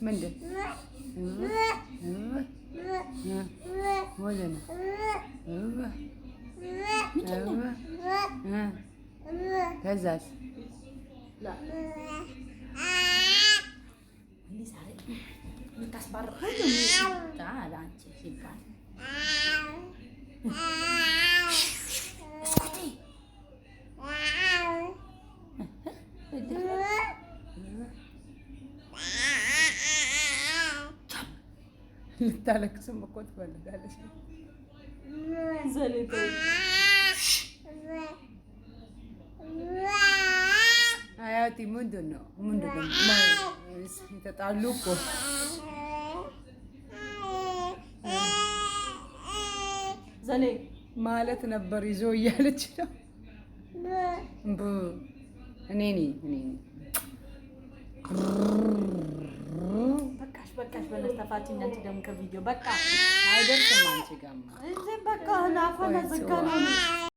ምንድን ወደ ነው ከዛስ ልታለቅስም እኮ ትፈልጋለች። አያቴ ምንድን ነው የተጣሉ እኮ ዘኔ ማለት ነበር ይዞ እያለች ነው። እኔ በቃሽ በለሽ ተፋችኝ። አንቺ ደግሞ ከቪዲዮ በቃ አይደርስም አንቺ ጋር በቃ ናፋና ዝጋ ነው።